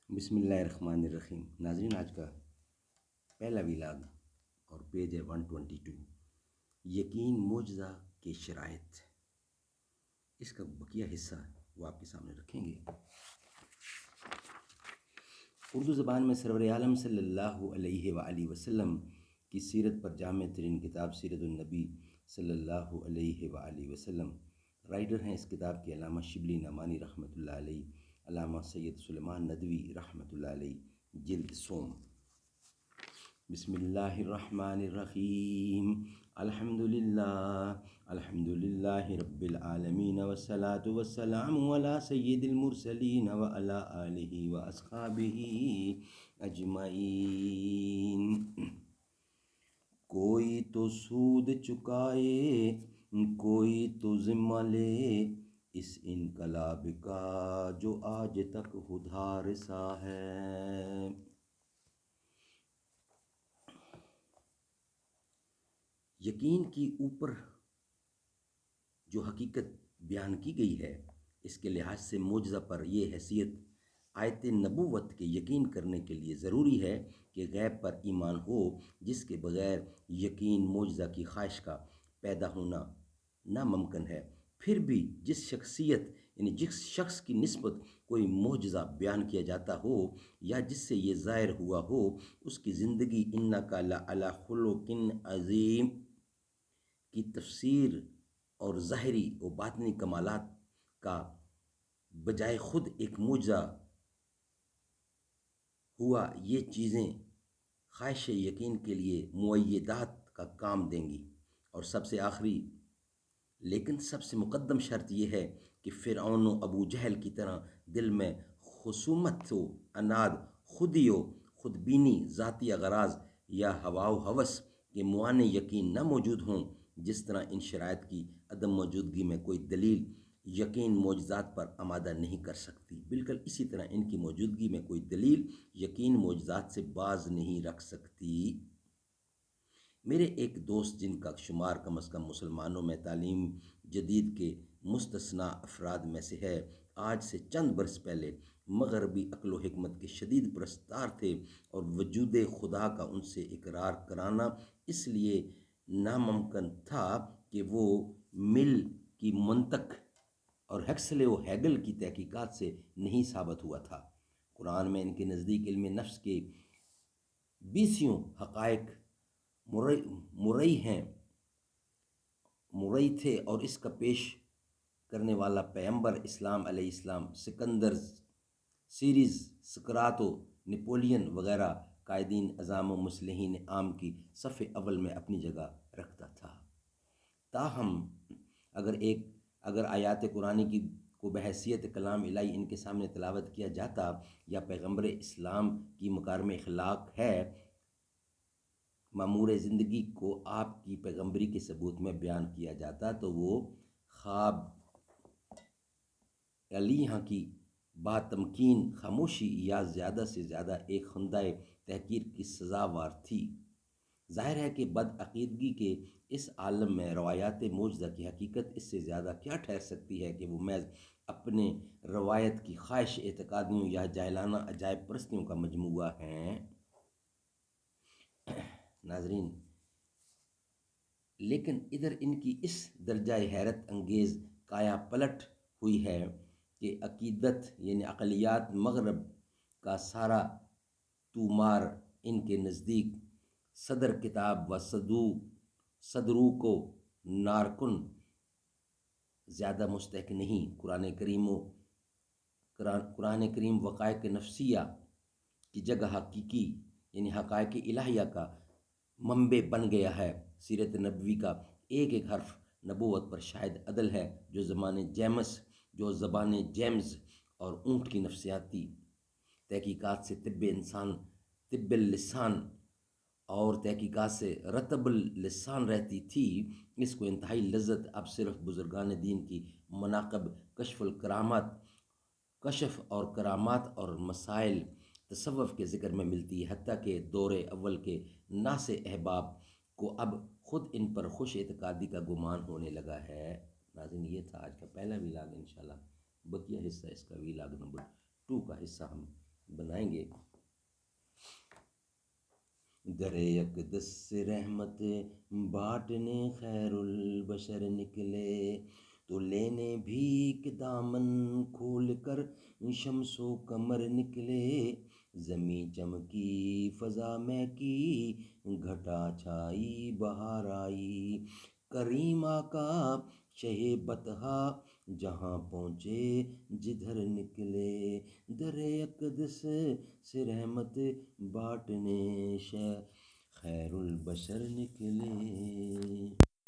بسم اللہ الرحمن الرحیم۔ ناظرین، آج کا پہلا ویلاگ اور پیج ہے 122، یقین معجزہ کے شرائط۔ اس کا بقیہ حصہ وہ آپ کے سامنے رکھیں گے۔ اردو زبان میں سرور عالم صلی اللہ علیہ وآلہ وسلم کی سیرت پر جامع ترین کتاب سیرت النبی صلی اللہ علیہ وآلہ وسلم۔ رائٹر ہیں اس کتاب کے علامہ شبلی نعمانی رحمۃ اللہ علیہ، علامہ سید سلیمان ندوی رحمۃ اللہ علیہ، جلد سوم۔ بسم اللہ الرحمن الرحیم۔ الحمد للہ رب العالمین والصلاة والسلام علی سید المرسلین وعلی آلہ واصحابہ اجمعین۔ کوئی تو سود چکائے، کوئی تو ذمہ لے، اس انقلاب کا جو آج تک ادھار سا ہے۔ یقین کی اوپر جو حقیقت بیان کی گئی ہے، اس کے لحاظ سے معجزہ پر یہ حیثیت آیت نبوت کے یقین کرنے کے لیے ضروری ہے کہ غیب پر ایمان ہو، جس کے بغیر یقین معجزہ کی خواہش کا پیدا ہونا ناممکن ہے۔ پھر بھی جس شخص کی نسبت کوئی معجزہ بیان کیا جاتا ہو یا جس سے یہ ظاہر ہوا ہو، اس کی زندگی انک لعلی خلق عظیم کی تفسیر اور ظاہری و باطنی کمالات کا بجائے خود ایک معجزہ ہوا، یہ چیزیں خواہش یقین کے لیے مؤیدات کا کام دیں گی۔ اور سب سے آخری لیکن سب سے مقدم شرط یہ ہے کہ فرعون و ابو جہل کی طرح دل میں خصومت و عناد، خودی و خود بینی، ذاتی اغراض یا ہوا و ہوس کے موانع یقین نہ موجود ہوں۔ جس طرح ان شرائط کی عدم موجودگی میں کوئی دلیل یقین معجزات پر آمادہ نہیں کر سکتی، بالکل اسی طرح ان کی موجودگی میں کوئی دلیل یقین معجزات سے باز نہیں رکھ سکتی۔ میرے ایک دوست، جن کا شمار کم از کم مسلمانوں میں تعلیم جدید کے مستثنیٰ افراد میں سے ہے، آج سے چند برس پہلے مغربی عقل و حکمت کے شدید پرستار تھے، اور وجود خدا کا ان سے اقرار کرانا اس لیے ناممکن تھا کہ وہ مل کی منطق اور ہیکسلے و ہیگل کی تحقیقات سے نہیں ثابت ہوا تھا۔ قرآن میں ان کے نزدیک علم نفس کے 20 حقائق مرئی تھے، اور اس کا پیش کرنے والا پیغمبر اسلام علیہ السلام سکندر، سیریز، سقراط و نپولین وغیرہ قائدین اعظام و مصلحین عام کی صف اول میں اپنی جگہ رکھتا تھا۔ تاہم اگر آیات قرآنی کو بحیثیت کلام الہی ان کے سامنے تلاوت کیا جاتا، یا پیغمبر اسلام کی مکارم اخلاق ہے مامور زندگی کو آپ کی پیغمبری کے ثبوت میں بیان کیا جاتا، تو وہ خواب علیہ کی باتمکین خاموشی یا زیادہ سے زیادہ ایک خندۂ تحقیر کی سزاوار تھی۔ ظاہر ہے کہ بد عقیدگی کے اس عالم میں روایات معجزہ کی حقیقت اس سے زیادہ کیا ٹھہر سکتی ہے کہ وہ محض اپنے روایت کی خواہش اعتقادیوں یا جاہلانہ عجائب پرستیوں کا مجموعہ ہیں۔ ناظرین، لیکن ادھر ان کی اس درجہ حیرت انگیز کایا پلٹ ہوئی ہے کہ عقیدت یعنی عقلیات مغرب کا سارا تومار ان کے نزدیک صدر کتاب و صدروک و نارکن زیادہ مستحق نہیں۔ قرآن کریم وقائق نفسیہ کی جگہ حقیقی یعنی حقائق الہیہ کا منبع بن گیا ہے۔ سیرت نبوی کا ایک ایک حرف نبوت پر شاہد عدل ہے۔ جو زبان جیمز اور اونٹ کی نفسیاتی تحقیقات سے طب اللسان اور تحقیقات سے رطب اللسان رہتی تھی، اس کو انتہائی لذت اب صرف بزرگان دین کی مناقب کشف اور کرامات اور مسائل تصوف کے ذکر میں ملتی ہے، حتیٰ کہ دور اول کے ناس احباب کو اب خود ان پر خوش اعتقادی کا گمان ہونے لگا ہے۔ ناظرین، یہ تھا آج کا پہلا ویلاگ۔ انشاءاللہ بقیہ حصہ اس کا ویلاگ نمبر 2 کا حصہ ہم بنائیں گے۔ در اقدس سے رحمت بانٹنے خیر البشر نکلے، تو لینے بھیک دامن کھول کر شمس و قمر نکلے، زمیں چمکی فضا مہکی گھٹا چھائی بہار آئی، کریم آقا شہ بطحا جہاں پہنچے جدھر نکلے، در اقدس سے رحمت بانٹنے خیر البشر نکلے۔